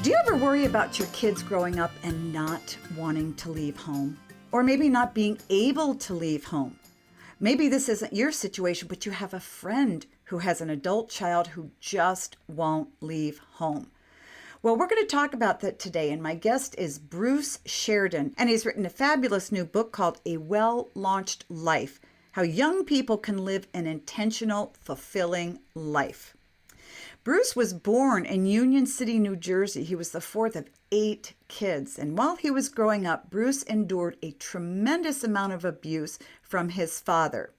Do you ever worry about your kids growing up and not wanting to leave home? Or maybe not being able to leave home? Maybe this isn't your situation, but you have a friend who has an adult child who just won't leave home. Well, we're going to talk about that today, and my guest is Bruce Sheridan, and he's written a fabulous new book called A Well-Launched Life: How Young People Can Live an Intentional, Fulfilling Life. Bruce was born in Union City, New Jersey. He was the fourth of 8 kids. And while he was growing up, Bruce endured a tremendous amount of abuse from his father.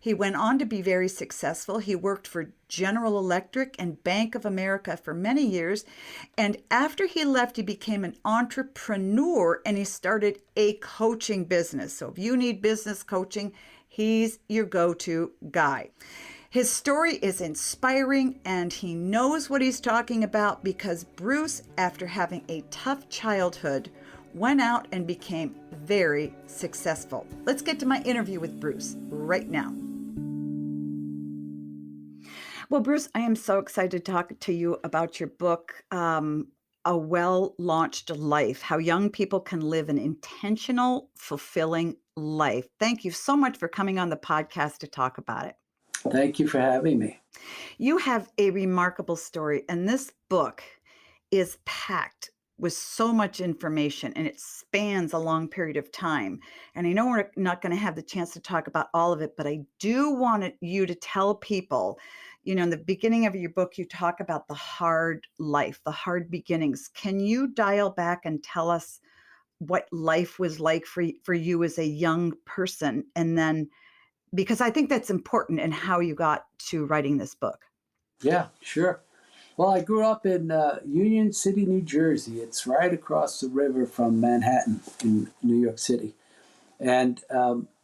He went on to be very successful. He worked for General Electric and Bank of America for many years. And after he left, he became an entrepreneur and he started a coaching business. So if you need business coaching, he's your go-to guy. His story is inspiring, and he knows what he's talking about because Bruce, after having a tough childhood, went out and became very successful. Let's get to my interview with Bruce right now. Well, Bruce, I am so excited to talk to you about your book, A Well-Launched Life: How Young People Can Live an Intentional, Fulfilling Life. Thank you so much for coming on the podcast to talk about it. Thank you for having me. You have a remarkable story, and this book is packed with so much information, and it spans a long period of time. And I know we're not going to have the chance to talk about all of it, but I do want you to tell people, in the beginning of your book, you talk about the hard life, the hard beginnings. Can you dial back and tell us what life was like for you as a young person? And then, because I think that's important in how you got to writing this book. Yeah, sure. Well, I grew up in Union City, New Jersey. It's right across the river from Manhattan in New York City. And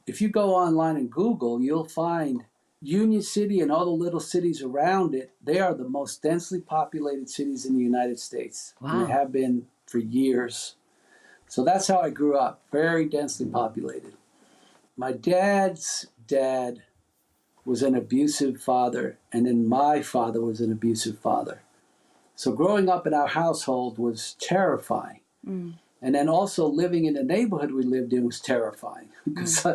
if you go online and Google, you'll find Union City and all the little cities around it. They are the most densely populated cities in the United States. Wow. And they have been for years. So that's how I grew up, very densely populated. My dad's dad was an abusive father, and then my father was an abusive father. So growing up in our household was terrifying. And then also living in the neighborhood we lived in was terrifying because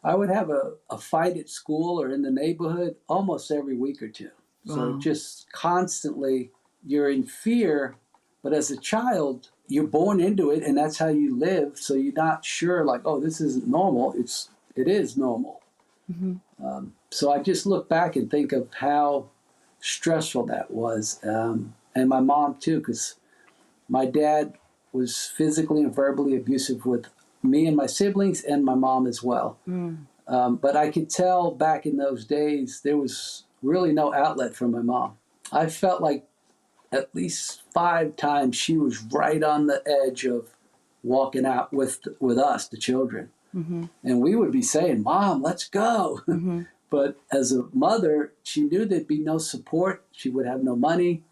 I would have a fight at school or in the neighborhood almost every week or two. So just constantly you're in fear, but as a child, you're born into it and that's how you live. So you're not sure like, oh, this isn't normal. It is normal. So I just look back and think of how stressful that was. And my mom too, because my dad was physically and verbally abusive with me and my siblings and my mom as well. But I could tell back in those days, there was really no outlet for my mom. I felt like at least 5 times she was right on the edge of walking out with us, the children. And we would be saying, Mom, let's go. But as a mother, she knew there'd be no support. She would have no money.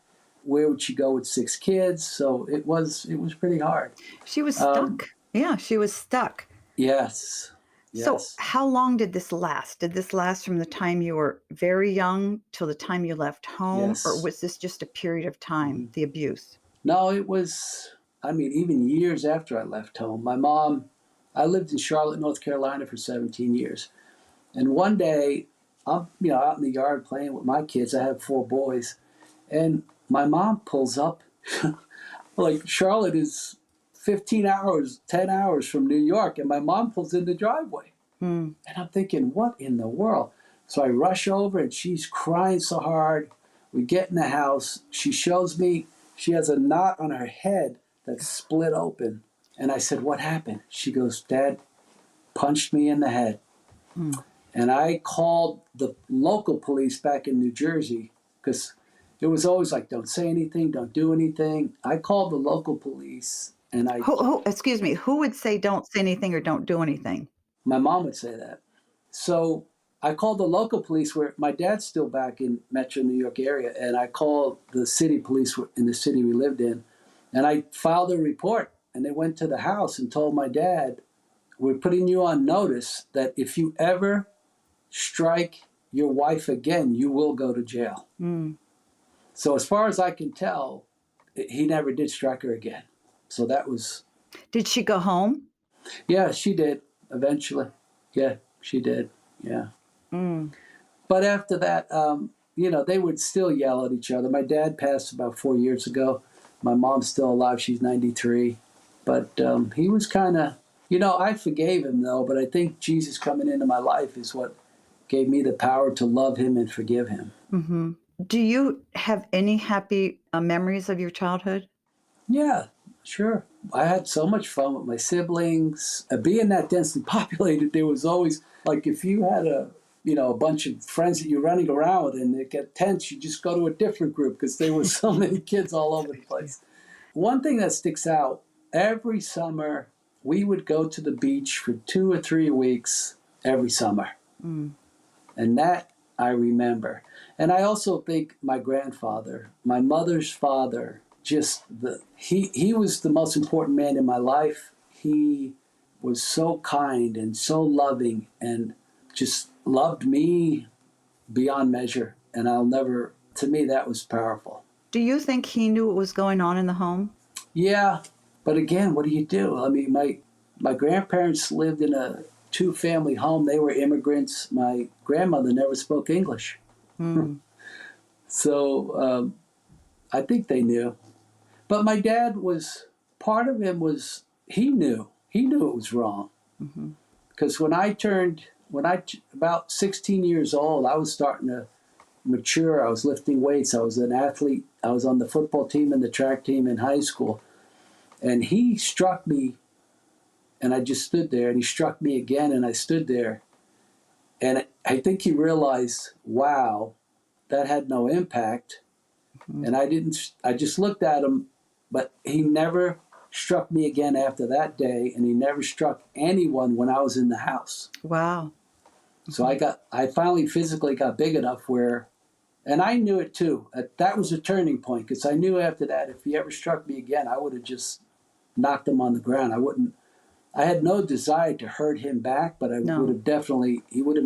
Where would she go with 6 kids? So it was pretty hard. She was stuck. She was stuck. Yes. So how long did this last? Did this last from the time you were very young till the time you left home? Yes. Or was this just a period of time, the abuse? No, it was, even years after I left home. My mom, I lived in Charlotte, North Carolina for 17 years. And one day, I'm out in the yard playing with my kids. I have 4 boys. And my mom pulls up. Like Charlotte is 15 hours, 10 hours from New York. And my mom pulls in the driveway. And I'm thinking, what in the world? So I rush over and she's crying so hard. We get in the house. She shows me she has a knot on her head that's split open. And I said, what happened? She goes, Dad punched me in the head. And I called the local police back in New Jersey because it was always like, don't say anything, don't do anything. I called the local police and Excuse me, who would say don't say anything or don't do anything? My mom would say that. So I called the local police where my dad's still back in Metro New York area. And I called the city police in the city we lived in. And I filed a report and they went to the house and told my dad, we're putting you on notice that if you ever strike your wife again, you will go to jail. So as far as I can tell, he never did strike her again. So that was, Did she go home? yeah, she did eventually. Yeah, she did. Yeah. But after that, they would still yell at each other. My dad passed about 4 years ago. My mom's still alive. She's 93. But he was kind of, I forgave him though. But I think Jesus coming into my life is what gave me the power to love him and forgive him. Mm-hmm. Do you have any happy memories of your childhood? Yeah, sure. I had so much fun with my siblings. Being that densely populated, there was always, like, if you had a bunch of friends that you're running around with and it get tense, you just go to a different group because there was so many kids all over the place. One thing that sticks out, every summer we would go to the beach for 2 or 3 weeks every summer. Mm. And that I remember. And I also think my grandfather, my mother's father, he was the most important man in my life. He was so kind and so loving and just loved me beyond measure. And to me, that was powerful. Do you think he knew what was going on in the home? Yeah. But again, what do you do? I mean, my grandparents lived in a 2-family home. They were immigrants. My grandmother never spoke English. Mm. So I think they knew. But my dad part of him was, he knew it was wrong. Because when I about 16 years old, I was starting to mature. I was lifting weights. I was an athlete. I was on the football team and the track team in high school. And he struck me, and I just stood there, and he struck me again, and I stood there. And I think he realized, wow, that had no impact. And I just looked at him, but he never struck me again after that day, and he never struck anyone when I was in the house. Wow. So I finally physically got big enough and I knew it too. That was a turning point, because I knew after that, if he ever struck me again, I would have just knocked him on the ground. I had no desire to hurt him back, but I would have definitely, I would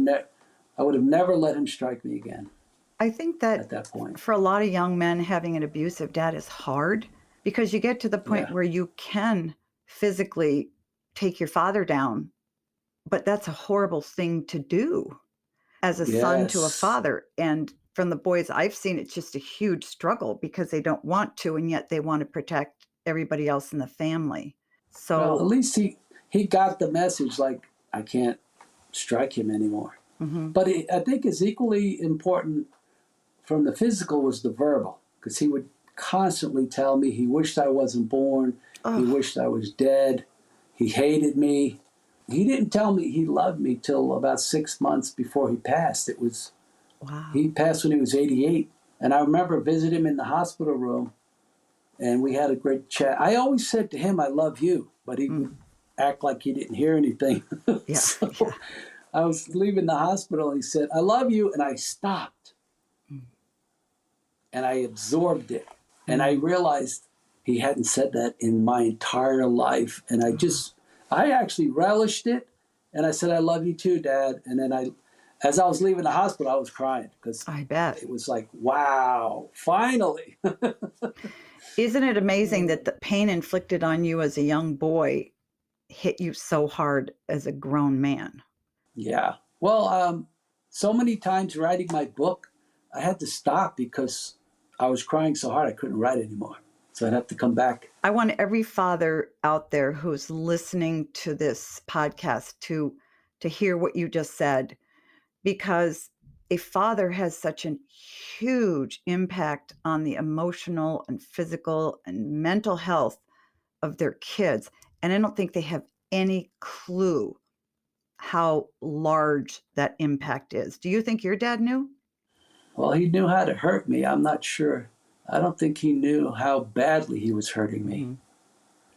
have never let him strike me again. I think that at that point, for a lot of young men, having an abusive dad is hard, because you get to the point where you can physically take your father down, but that's a horrible thing to do as a son to a father. And from the boys I've seen, it's just a huge struggle because they don't want to, and yet they want to protect everybody else in the family. So well, at least he got the message, like, I can't strike him anymore. But I think it's equally important from the physical was the verbal, because he would constantly tell me he wished I wasn't born. He wished I was dead. He hated me. He didn't tell me he loved me till about 6 months before he passed. He passed when he was 88. And I remember visiting him in the hospital room, and we had a great chat. I always said to him, I love you, but he would act like he didn't hear anything. I was leaving the hospital, and he said, I love you, and I stopped. And I absorbed it. And I realized he hadn't said that in my entire life. And I actually relished it. And I said, I love you too, Dad. And then as I was leaving the hospital, I was crying, because I bet it was like, wow, finally. Isn't it amazing that the pain inflicted on you as a young boy hit you so hard as a grown man? Yeah. Well, so many times writing my book, I had to stop because I was crying so hard I couldn't write anymore. So I'd have to come back. I want every father out there who's listening to this podcast to hear what you just said, because a father has such a huge impact on the emotional and physical and mental health of their kids. And I don't think they have any clue how large that impact is. Do you think your dad knew? Well, he knew how to hurt me. I'm not sure. I don't think he knew how badly he was hurting me,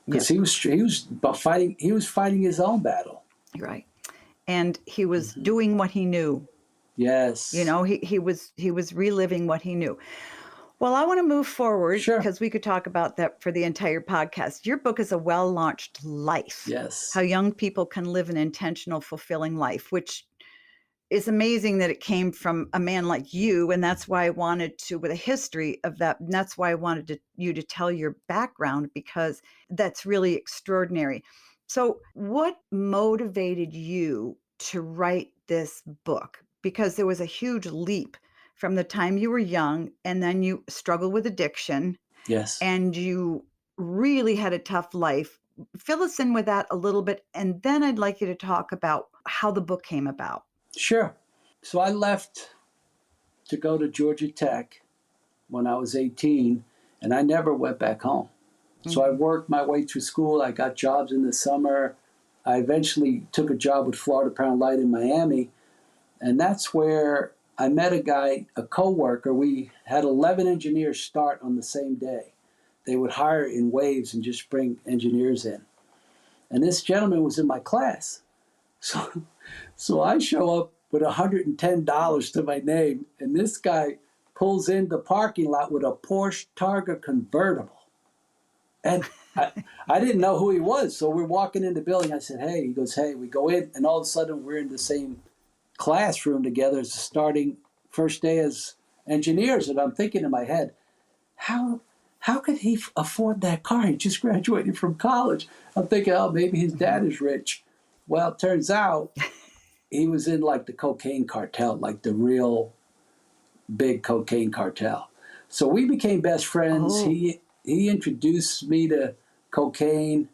because he was fighting his own battle. Right. And he was doing what he knew. Yes. You know, he was reliving what he knew. Well, I want to move forward, because we could talk about that for the entire podcast. Your book is A Well-Launched Life. Yes. How young people can live an intentional, fulfilling life, which it's amazing that it came from a man like you. And that's why I wanted to, with a history of that. And that's why I wanted you to tell your background, because that's really extraordinary. So, what motivated you to write this book? Because there was a huge leap from the time you were young, and then you struggled with addiction, Yes. and you really had a tough life. Fill us in with that a little bit. And then I'd like you to talk about how the book came about. Sure. So I left to go to Georgia Tech when I was 18, and I never went back home. So I worked my way through school. I got jobs in the summer. I eventually took a job with Florida Power and Light in Miami, and that's where I met a guy, a coworker. We had 11 engineers start on the same day. They would hire in waves and just bring engineers in. And this gentleman was in my class. So I show up with $110 to my name, and this guy pulls in the parking lot with a Porsche Targa convertible. And I didn't know who he was. So we're walking in the building. I said, hey. He goes, hey. We go in, and all of a sudden we're in the same classroom together as the starting first day as engineers. And I'm thinking in my head, how could he afford that car? He just graduated from college. I'm thinking, oh, maybe his dad is rich. Well, it turns out he was in like the cocaine cartel, like the real big cocaine cartel. So we became best friends. Oh. He introduced me to cocaine.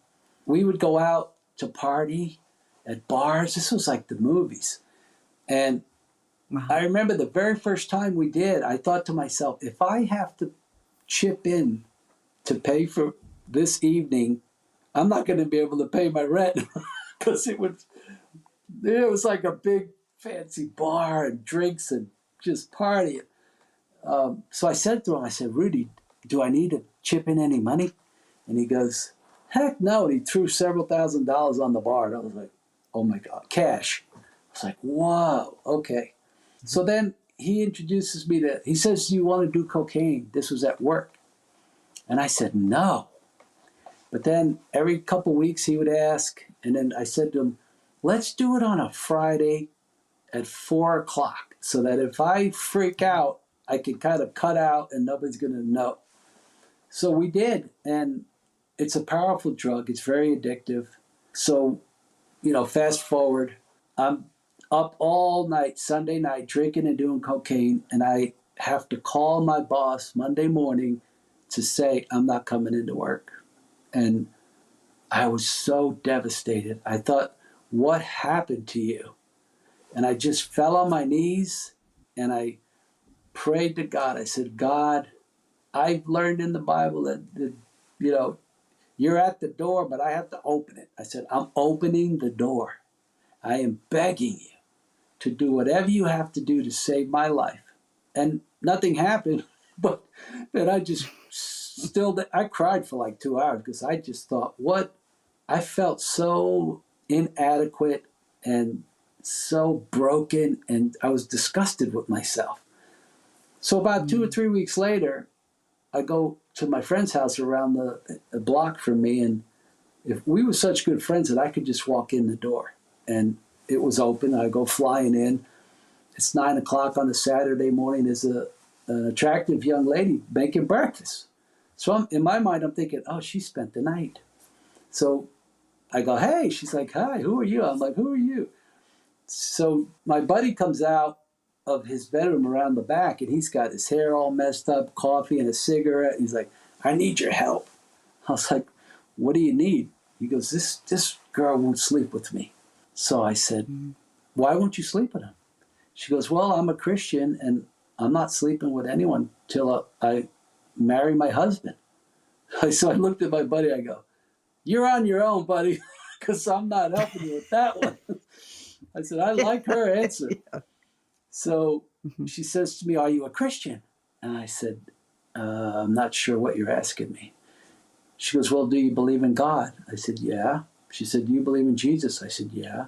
We would go out to party at bars. This was like the movies. And Wow. I remember the very first time we did, I thought to myself, if I have to chip in to pay for this evening, I'm not going to be able to pay my rent because it was like a big fancy bar and drinks and just partying. So I said to him, I said, Rudy, do I need to chip in any money? And he goes, heck no. And he threw several $1,000s on the bar. And I was like, oh my God, cash. I was like, whoa, okay. So then he introduces me to, he says, do you want to do cocaine? This was at work. And I said, no. But then every couple weeks he would ask. And then I said to him, let's do it on a Friday at 4 o'clock so that if I freak out, I can kind of cut out and nobody's going to know. So we did. And it's a powerful drug. It's very addictive. So, fast forward, I'm up all night, Sunday night, drinking and doing cocaine. And I have to call my boss Monday morning to say I'm not coming into work. And I was so devastated. I thought, what happened to you? And I just fell on my knees and I prayed to God. I said, God, I've learned in the Bible that you're at the door, but I have to open it. I said, I'm opening the door. I am begging you to do whatever you have to do to save my life. And nothing happened, but then I just I cried for like 2 hours because I just thought, I felt so inadequate and so broken, and I was disgusted with myself. So about 2 or 3 weeks later, I go to my friend's house around the block from me, and if we were such good friends that I could just walk in the door, and it was open. I go flying in. It's 9 o'clock on a Saturday morning. There's an attractive young lady making breakfast. So in my mind, I'm thinking, oh, she spent the night. So I go, hey. She's like, hi, who are you? I'm like, who are you? So my buddy comes out of his bedroom around the back, and he's got his hair all messed up, coffee and a cigarette. He's like, I need your help. I was like, what do you need? He goes, this girl won't sleep with me. So I said, why won't you sleep with him? She goes, well, I'm a Christian, and I'm not sleeping with anyone till I marry my husband. So I looked at my buddy. I go, you're on your own, buddy, because I'm not helping you with that one. I said, I like her answer. Yeah. So she says to me, are you a Christian? And I said, I'm not sure what you're asking me. She goes, well, do you believe in God? I said, yeah. She said, do you believe in Jesus? I said, yeah.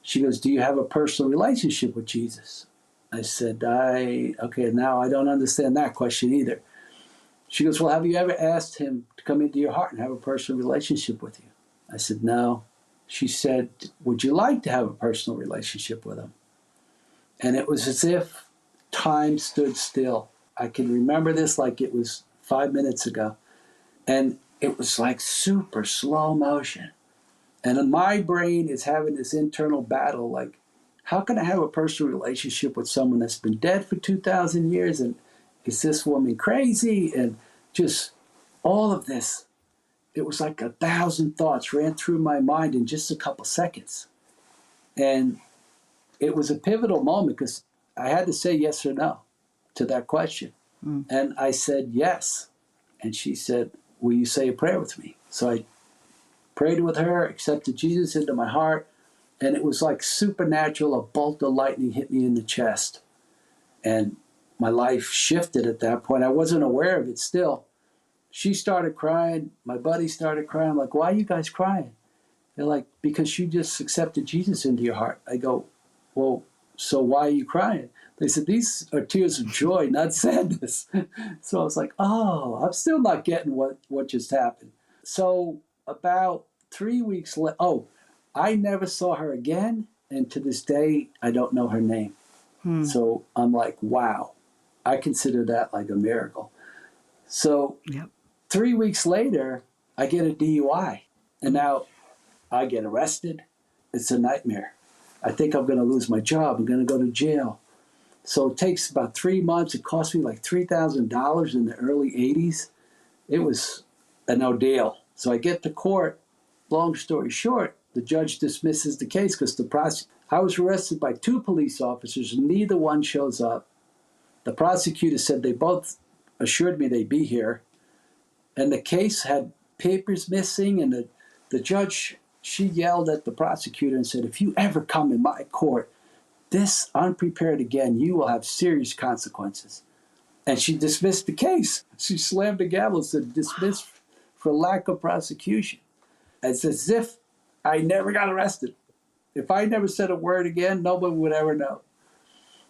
She goes, do you have a personal relationship with Jesus? I said, okay, now I don't understand that question either. She goes, well, have you ever asked him to come into your heart and have a personal relationship with you? I said, no. She said, would you like to have a personal relationship with him? And it was as if time stood still. I can remember this like it was 5 minutes ago. And it was like super slow motion. And my brain is having this internal battle like, how can I have a personal relationship with someone that's been dead for 2,000 years? And is this woman crazy? And just all of this. It was like 1,000 thoughts ran through my mind in just a couple seconds. And it was a pivotal moment because I had to say yes or no to that question. And I said yes. And she said, will you say a prayer with me? So I prayed with her, accepted Jesus into my heart. And it was like supernatural. A bolt of lightning hit me in the chest. And my life shifted at that point. I wasn't aware of it still. She started crying. My buddy started crying. I'm like, why are you guys crying? They're like, because you just accepted Jesus into your heart. I go, well, so why are you crying? They said, these are tears of joy, not sadness. So I was like, oh, I'm still not getting what just happened. So about 3 weeks later, I never saw her again. And to this day, I don't know her name. So I'm like, wow, I consider that like a miracle. So 3 weeks later, I get a DUI. And now I get arrested. It's a nightmare. I think I'm going to lose my job. I'm going to go to jail. So it takes about 3 months. It cost me like $3,000 in the early 80s. It was an ordeal. So I get to court. Long story short, the judge dismisses the case because I was arrested by 2 police officers. Neither one shows up. The prosecutor said they both assured me they'd be here. And the case had papers missing. And the judge, she yelled at the prosecutor and said, if you ever come in my court this unprepared again, you will have serious consequences. And she dismissed the case. She slammed the gavel and said, dismissed for lack of prosecution. It's as if I never got arrested. If I never said a word again, nobody would ever know.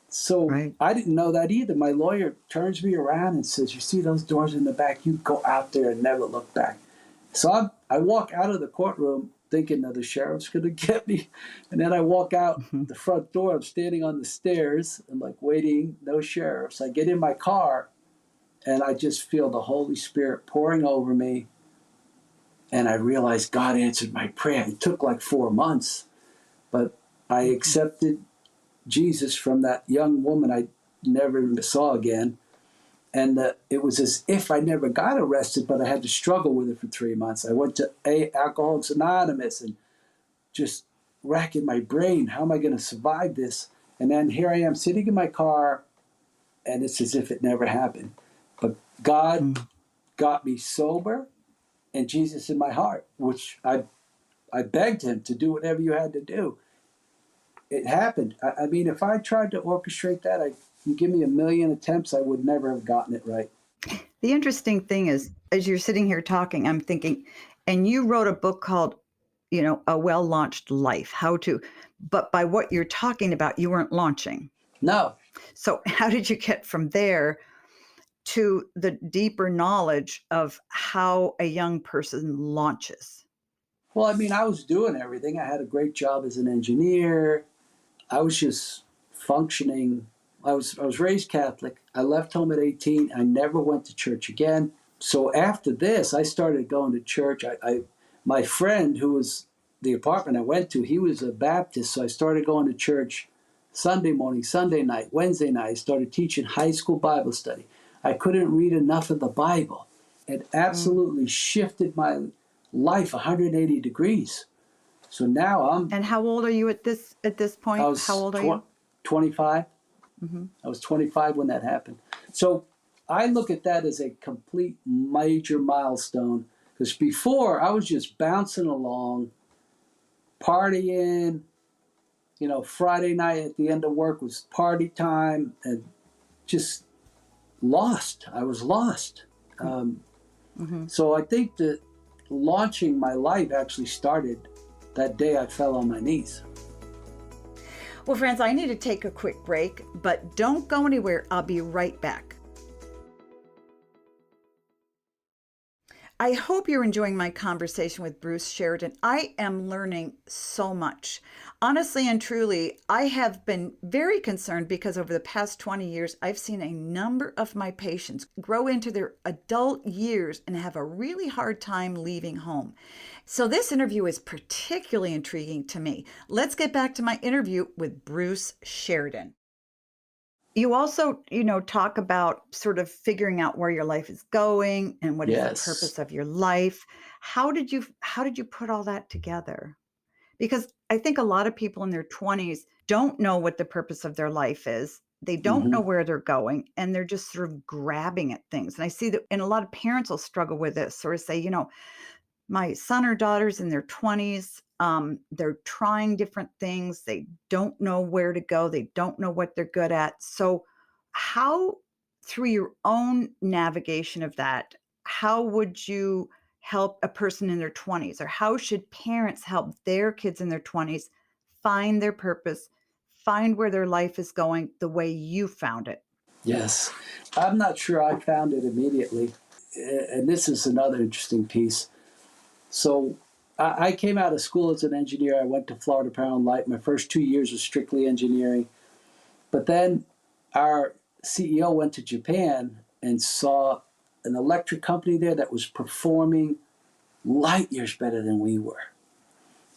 So I didn't know that either. My lawyer turns me around and says, you see those doors in the back? You go out there and never look back. So I walk out of the courtroom thinking that the sheriff's going to get me. And then I walk out the front door. I'm standing on the stairs. I'm like waiting, no sheriffs. I get in my car and I just feel the Holy Spirit pouring over me. And I realized God answered my prayer. It took like 4 months, but I accepted Jesus from that young woman I never saw again. And it was as if I never got arrested, but I had to struggle with it for 3 months. I went to Alcoholics Anonymous and just racking my brain. How am I going to survive this? And then here I am sitting in my car, and it's as if it never happened. But God got me sober and Jesus in my heart, which I begged him to do whatever you had to do. It happened. I mean, if I tried to orchestrate that, you give me 1,000,000 attempts, I would never have gotten it right. The interesting thing is, as you're sitting here talking, I'm thinking, and you wrote a book called, A Well-Launched Life, but by what you're talking about, you weren't launching. No. So how did you get from there to the deeper knowledge of how a young person launches? Well, I mean, I was doing everything. I had a great job as an engineer. I was just functioning. I was raised Catholic. I left home at 18. I never went to church again. So after this, I started going to church. My friend who was the apartment I went to, he was a Baptist. So I started going to church Sunday morning, Sunday night, Wednesday night. I started teaching high school Bible study. I couldn't read enough of the Bible. It absolutely shifted my life 180 degrees. So now And how old are you at this point? How old are you? 25. I was 25 when that happened. So I look at that as a complete major milestone, because before I was just bouncing along, partying. Friday night at the end of work was party time, and just lost. I was lost. So I think that launching my life actually started that day I fell on my knees. Well, friends, I need to take a quick break, but don't go anywhere. I'll be right back. I hope you're enjoying my conversation with Bruce Sheridan. I am learning so much. Honestly and truly, I have been very concerned because over the past 20 years, I've seen a number of my patients grow into their adult years and have a really hard time leaving home. So, this interview is particularly intriguing to me. Let's get back to my interview with Bruce Sheridan. You also, talk about sort of figuring out where your life is going and what is the Yes. purpose of your life. How did you put all that together? Because I think a lot of people in their 20s don't know what the purpose of their life is. They don't know Hmm. where they're going and they're just sort of grabbing at things. And I see that, and a lot of parents will struggle with this, sort of say, my son or daughter's in their 20s. They're trying different things. They don't know where to go. They don't know what they're good at. So, how, through your own navigation of that, how would you help a person in their 20s? Or how should parents help their kids in their 20s find their purpose, find where their life is going the way you found it? Yes. I'm not sure I found it immediately. And this is another interesting piece. So I came out of school as an engineer. I went to Florida Power and Light. My first 2 years was strictly engineering. But then our CEO went to Japan and saw an electric company there that was performing light years better than we were.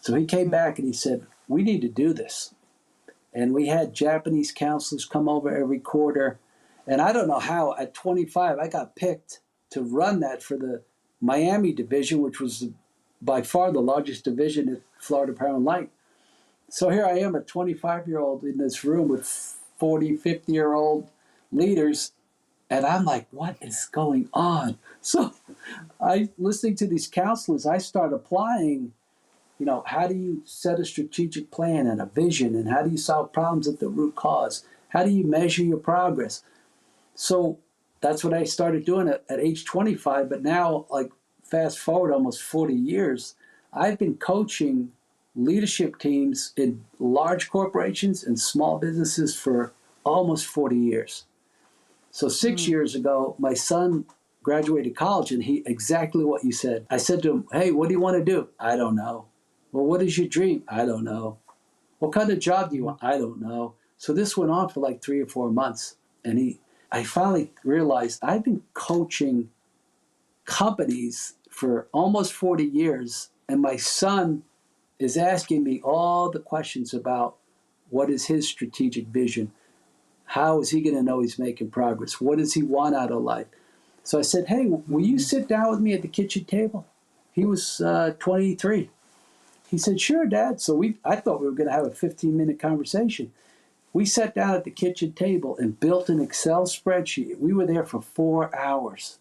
So he came back and he said, "We need to do this." And we had Japanese counselors come over every quarter. And I don't know how, at 25, I got picked to run that for the Miami division, which was by far the largest division at Florida Power and Light. So here I am, a 25-year-old in this room with 40, 50-year-old leaders. And I'm like, what is going on? So listening to these counselors, I start applying, how do you set a strategic plan and a vision? And how do you solve problems at the root cause? How do you measure your progress? So that's what I started doing at age 25. But now, like, fast forward almost 40 years, I've been coaching leadership teams in large corporations and small businesses for almost 40 years. So 6 years ago, my son graduated college, and he exactly what you said. I said to him, "Hey, what do you want to do?" "I don't know." "Well, what is your dream?" "I don't know." "What kind of job do you want?" "I don't know." So this went on for like 3 or 4 months, and I finally realized I've been coaching companies for almost 40 years, and my son is asking me all the questions about what is his strategic vision. How is he going to know he's making progress? What does he want out of life? So I said, "Hey, will you sit down with me at the kitchen table?" He was 23. He said, "Sure, Dad." So I thought we were going to have a 15-minute conversation. We sat down at the kitchen table and built an Excel spreadsheet. We were there for 4 hours,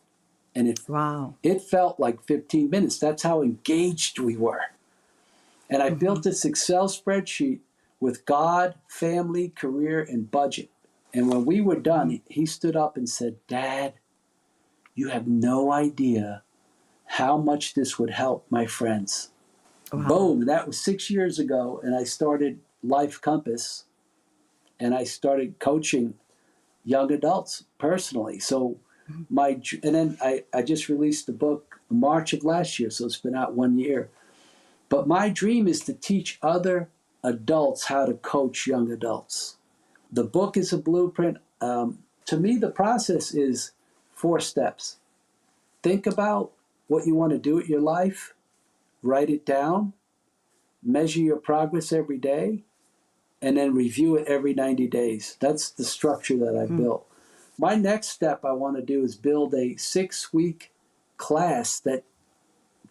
and Wow. it felt like 15 minutes. That's how engaged we were. And I Hmm. built this Excel spreadsheet with God, family, career, and budget. And when we were Hmm. done, he stood up and said, "Dad, you have no idea how much this would help my friends." Wow. Boom. That was 6 years ago. And I started Life Compass, and I started coaching young adults personally. So and then I just released the book March of last year. So it's been out 1 year. But my dream is to teach other adults how to coach young adults. The book is a blueprint. To me, the process is 4 steps. Think about what you want to do with your life, write it down, measure your progress every day, and then review it every 90 days. That's the structure that I've Hmm. built. My next step I want to do is build a 6-week class that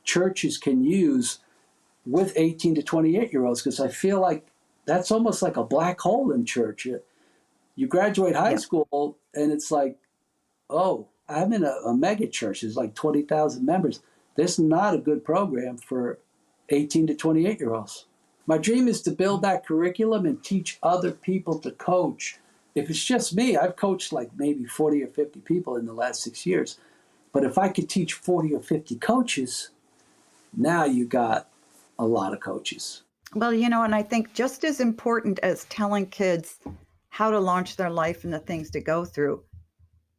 churches can use with 18 to 28-year-olds, because I feel like that's almost like a black hole in church. You graduate high Yeah. school, and it's like, oh, I'm in a mega church. There's like 20,000 members. There's not a good program for 18 to 28-year-olds. My dream is to build that curriculum and teach other people to coach. If it's just me, I've coached like maybe 40 or 50 people in the last 6 years. But if I could teach 40 or 50 coaches, now you got a lot of coaches. Well, and I think just as important as telling kids how to launch their life and the things to go through,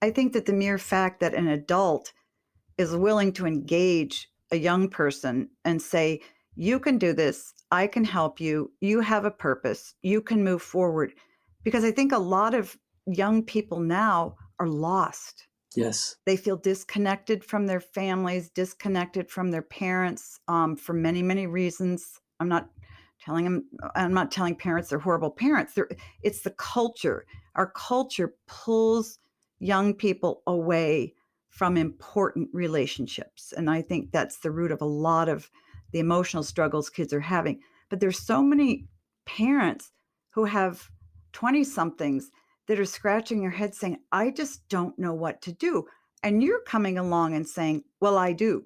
I think that the mere fact that an adult is willing to engage a young person and say, you can do this, I can help you, you have a purpose, you can move forward. Because I think a lot of young people now are lost. Yes. They feel disconnected from their families, disconnected from their parents, for many, many reasons. I'm not telling parents they're horrible parents. It's the culture. Our culture pulls young people away from important relationships. And I think that's the root of a lot of the emotional struggles kids are having. But there's so many parents who have 20 somethings that are scratching their head saying, I just don't know what to do. And you're coming along and saying, well, I do.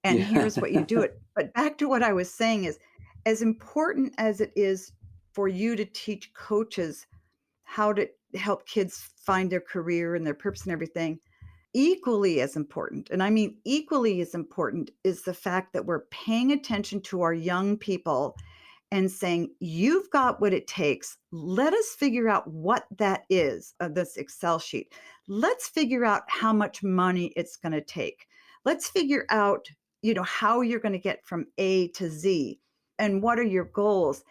And Yeah. here's what you do it. But back to what I was saying is, as important as it is for you to teach coaches how to help kids find their career and their purpose and everything, equally as important, and I mean equally as important, is the fact that we're paying attention to our young people and saying, you've got what it takes. Let us figure out what that is, this Excel sheet. Let's figure out how much money it's going to take. Let's figure out, how you're going to get from A to Z and what are your goals.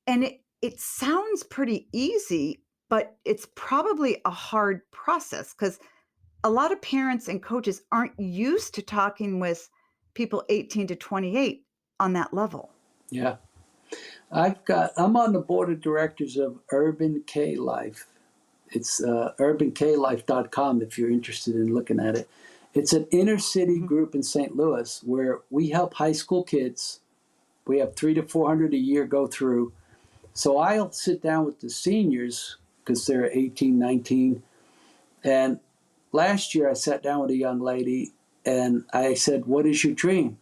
And it sounds pretty easy, but it's probably a hard process because a lot of parents and coaches aren't used to talking with people 18 to 28 on that level. Yeah. I'm on the board of directors of Urban K Life. It's urbanklife.com if you're interested in looking at it. It's an inner city Mhm. group in St. Louis where we help high school kids. We have 300 to 400 a year go through. So I'll sit down with the seniors because they're 18, 19. And last year I sat down with a young lady and I said, what is your dream?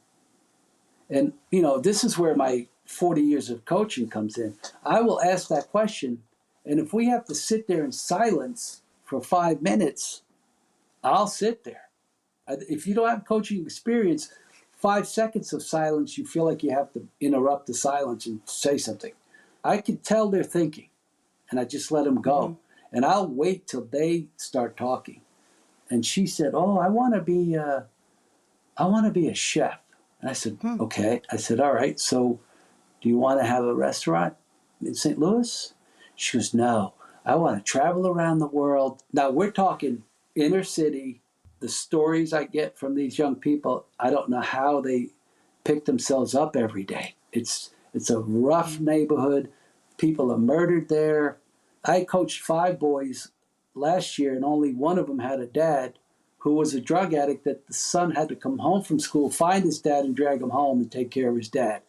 And, this is where my 40 years of coaching comes in. I will ask that question. And if we have to sit there in silence for 5 minutes, I'll sit there. If you don't have coaching experience, 5 seconds of silence, you feel like you have to interrupt the silence and say something. I can tell they're thinking, and I just let them Mhm. go. And I'll wait till they start talking. And she said, "Oh, I want to be a chef." And I said, Hmm. "Okay." I said, "All right. So, do you want to have a restaurant in St. Louis?" She goes, "No. I want to travel around the world." Now we're talking inner city. The stories I get from these young people, I don't know how they pick themselves up every day. It's a rough Mhm. neighborhood. People are murdered there. I coached 5 boys last year, and only one of them had a dad who was a drug addict that the son had to come home from school, find his dad, and drag him home and take care of his dad.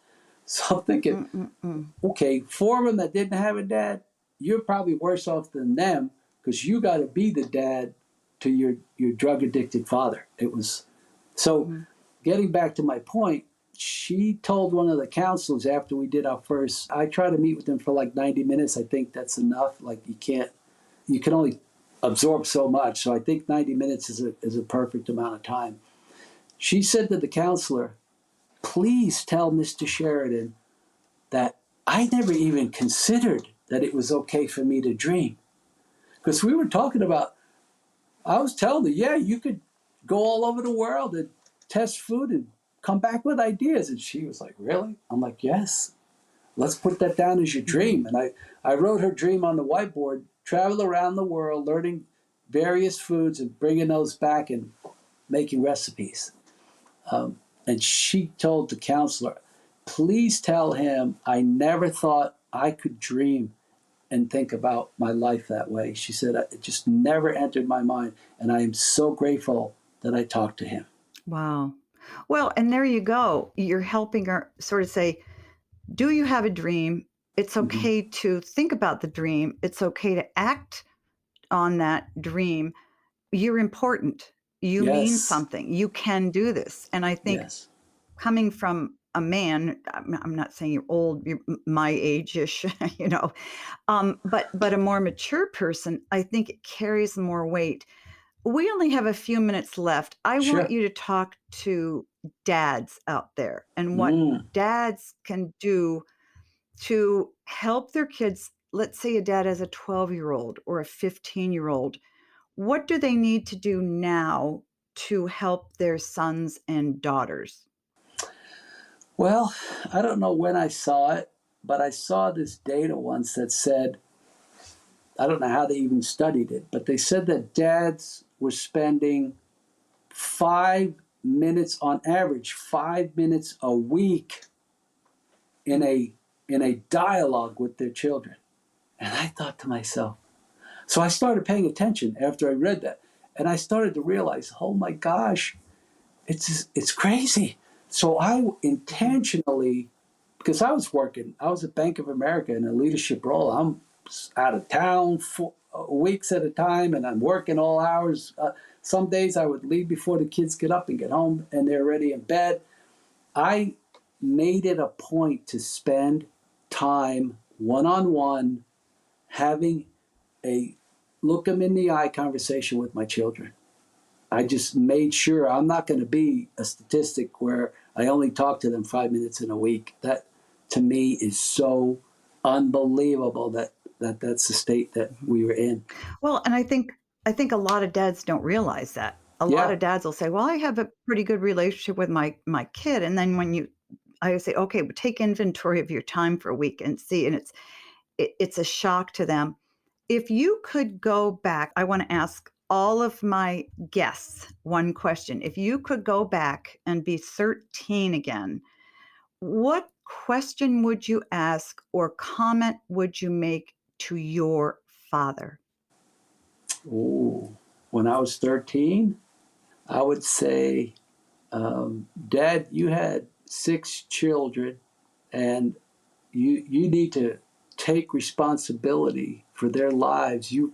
So I'm thinking, Mm-mm-mm. okay, 4 of them that didn't have a dad, you're probably worse off than them because you got to be the dad to your drug addicted father. It was so. Mhm. Getting back to my point, she told one of the counselors after we did our first. I try to meet with them for like 90 minutes. I think that's enough. Like you can only absorb so much. So I think 90 minutes is a perfect amount of time. She said to the counselor, "Please tell Mr. Sheridan that I never even considered that it was okay for me to dream." Because we were talking about, I was telling her, yeah, you could go all over the world and test food and come back with ideas. And she was like, really? I'm like, yes, let's put that down as your Mhm. dream. And I wrote her dream on the whiteboard, travel around the world, learning various foods and bringing those back and making recipes. And she told the counselor, please tell him I never thought I could dream and think about my life that way. She said, it just never entered my mind. And I am so grateful that I talked to him. Wow. Well, and there you go. You're helping her sort of say, do you have a dream? It's Mm-hmm. okay to think about the dream. It's okay to act on that dream. You're important. You mean Yes. something. You can do this. And I think Yes. coming from a man, I'm not saying you're old, you're my age-ish, but a more mature person, I think it carries more weight. We only have a few minutes left. I want Sure. you to talk to dads out there and what Mm. dads can do to help their kids. Let's say a dad has a 12-year-old or a 15-year-old. What do they need to do now to help their sons and daughters? Well, I don't know when I saw it, but I saw this data once that said, I don't know how they even studied it, but they said that dads were spending 5 minutes on average, 5 minutes a week in a dialogue with their children. And I thought to myself, so I started paying attention after I read that. And I started to realize, oh my gosh, it's crazy. So I intentionally, because I was working, I was at Bank of America in a leadership role. I'm out of town for weeks at a time, and I'm working all hours. Some days I would leave before the kids get up and get home, and they're already in bed. I made it a point to spend time one-on-one having a look them in the eye conversation with my children. I just made sure I'm not going to be a statistic where I only talk to them 5 minutes in a week. That to me is so unbelievable that's the state that we were in. Well, and I think a lot of dads don't realize that. A lot Yeah, of dads will say, "Well, I have a pretty good relationship with my kid," and then I say, "Okay, but take inventory of your time for a week and see," and it's a shock to them. If you could go back, I want to ask all of my guests one question. If you could go back and be 13 again, what question would you ask or comment would you make to your father? ooh, when I was 13, I would say, Dad, you had 6 children, and you need to take responsibility for their lives. You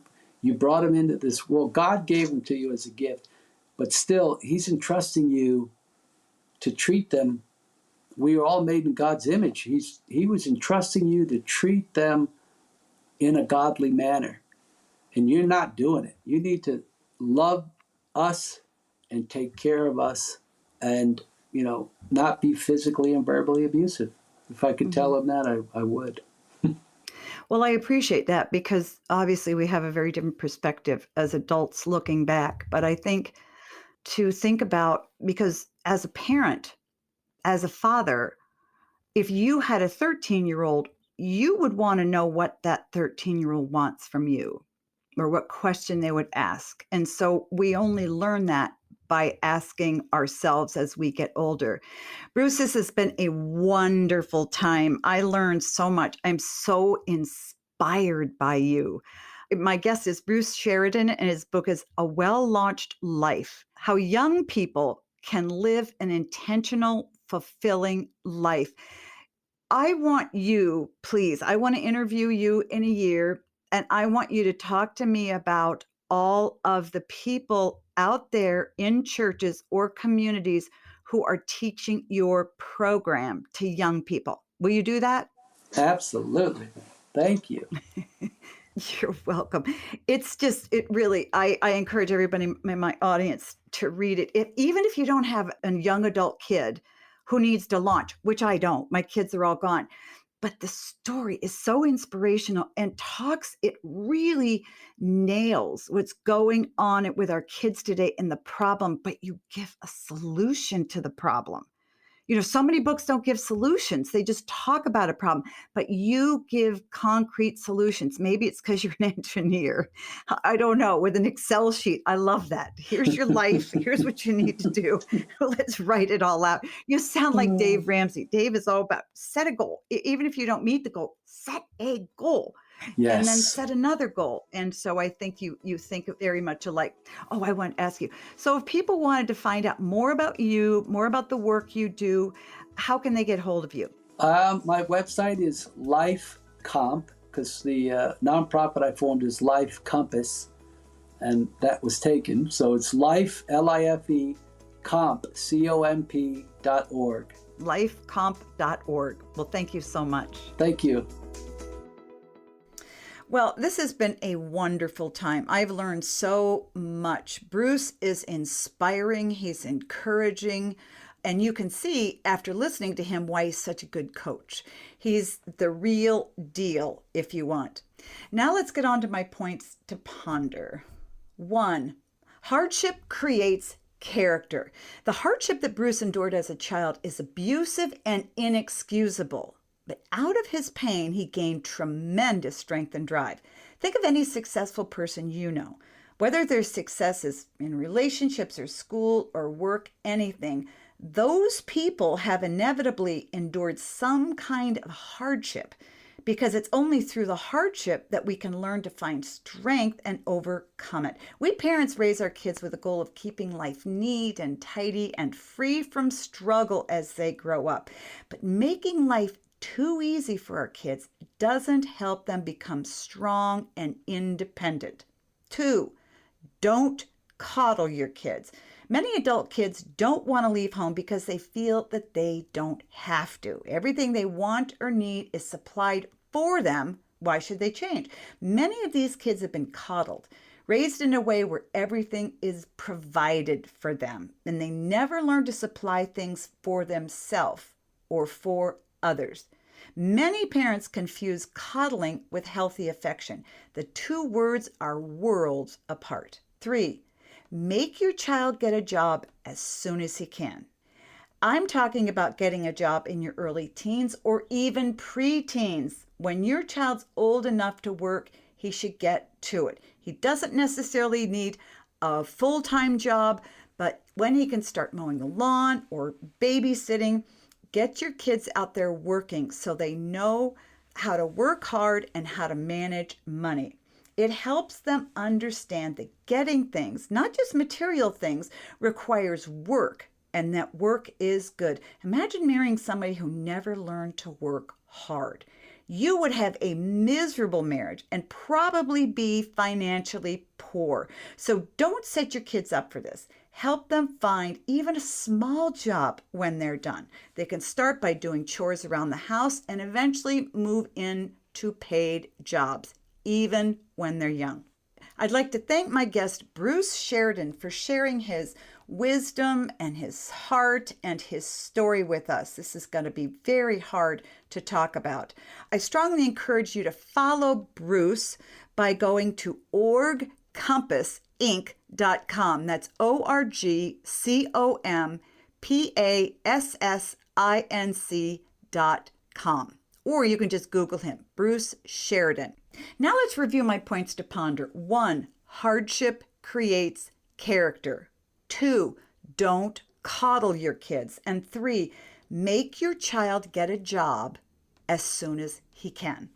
brought them into this world. God gave them to you as a gift, but still, He's entrusting you to treat them. We are all made in God's image. He was entrusting you to treat them in a godly manner, and you're not doing it. You need to love us and take care of us, and not be physically and verbally abusive. If I could tell Mhm. them that, I would. Well, I appreciate that because obviously we have a very different perspective as adults looking back. But I think to think about, because as a parent, as a father, if you had a 13-year-old, you would want to know what that 13-year-old wants from you or what question they would ask. And so we only learn that by asking ourselves as we get older. Bruce, this has been a wonderful time. I learned so much. I'm so inspired by you. My guest is Bruce Sheridan, and his book is A Well Launched Life: How Young People Can Live an Intentional, Fulfilling Life. I want you, please, I want to interview you in a year, and I want you to talk to me about all of the people out there in churches or communities who are teaching your program to young people. Will you do that? Absolutely. Thank you. You're welcome. It's just, it really, I encourage everybody in my audience to read it. Even if you don't have a young adult kid who needs to launch, which I don't, my kids are all gone. But the story is so inspirational and it really nails what's going on with our kids today and the problem, but you give a solution to the problem. So many books don't give solutions. They just talk about a problem, but you give concrete solutions. Maybe it's because you're an engineer. I don't know, with an Excel sheet. I love that. Here's your life. Here's what you need to do. Let's write it all out. You sound like Dave Ramsey. Dave is all about set a goal. Even if you don't meet the goal, set a goal and then Yes. set another goal. And so I think you think very much alike. Oh, I want to ask you. So if people wanted to find out more about you, more about the work you do, how can they get hold of you? My website is Life Comp, because the nonprofit I formed is Life Compass, and that was taken. So it's Life, Life, Comp, COMP.org. Lifecomp.org. Well, thank you so much. Thank you. Well, this has been a wonderful time. I've learned so much. Bruce is inspiring, he's encouraging, and you can see after listening to him why he's such a good coach. He's the real deal, if you want. Now let's get on to my points to ponder. 1, hardship creates character. The hardship that Bruce endured as a child is abusive and inexcusable. But out of his pain, he gained tremendous strength and drive. Think of any successful person you know. Whether their success is in relationships or school or work, anything, those people have inevitably endured some kind of hardship, because it's only through the hardship that we can learn to find strength and overcome it. We parents raise our kids with a goal of keeping life neat and tidy and free from struggle as they grow up. But making life too easy for our kids doesn't help them become strong and independent. 2, don't coddle your kids. Many adult kids don't want to leave home because they feel that they don't have to. Everything they want or need is supplied for them. Why should they change? Many of these kids have been coddled, raised in a way where everything is provided for them, and they never learn to supply things for themselves or for others. Many parents confuse coddling with healthy affection. The two words are worlds apart. 3, make your child get a job as soon as he can. I'm talking about getting a job in your early teens or even preteens. When your child's old enough to work, he should get to it. He doesn't necessarily need a full-time job, but when he can start mowing the lawn or babysitting, get your kids out there working so they know how to work hard and how to manage money. It helps them understand that getting things, not just material things, requires work, and that work is good. Imagine marrying somebody who never learned to work hard. You would have a miserable marriage and probably be financially poor. So don't set your kids up for this. Help them find even a small job when they're done. They can start by doing chores around the house and eventually move into paid jobs, even when they're young. I'd like to thank my guest, Bruce Sheridan, for sharing his wisdom and his heart and his story with us. This is going to be very hard to talk about. I strongly encourage you to follow Bruce by going to orgcompassinc.com. That's orgcompassinc.com. Or you can just Google him, Bruce Sheridan. Now let's review my points to ponder. 1, hardship creates character. 2, don't coddle your kids. And 3, make your child get a job as soon as he can.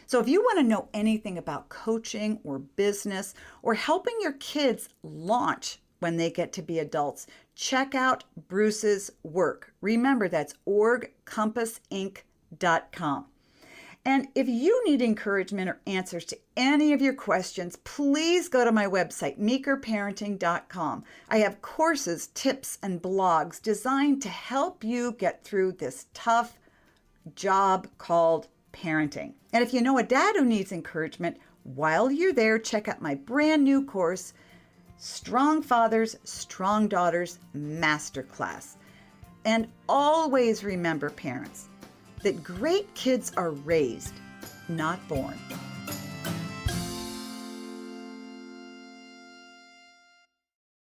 So if you want to know anything about coaching or business or helping your kids launch when they get to be adults, check out Bruce's work. Remember, that's orgcompassinc.com. And if you need encouragement or answers to any of your questions, please go to my website, meekerparenting.com. I have courses, tips, and blogs designed to help you get through this tough job called parenting. And if you know a dad who needs encouragement, while you're there, check out my brand new course, Strong Fathers, Strong Daughters Masterclass. And always remember, parents, that great kids are raised, not born.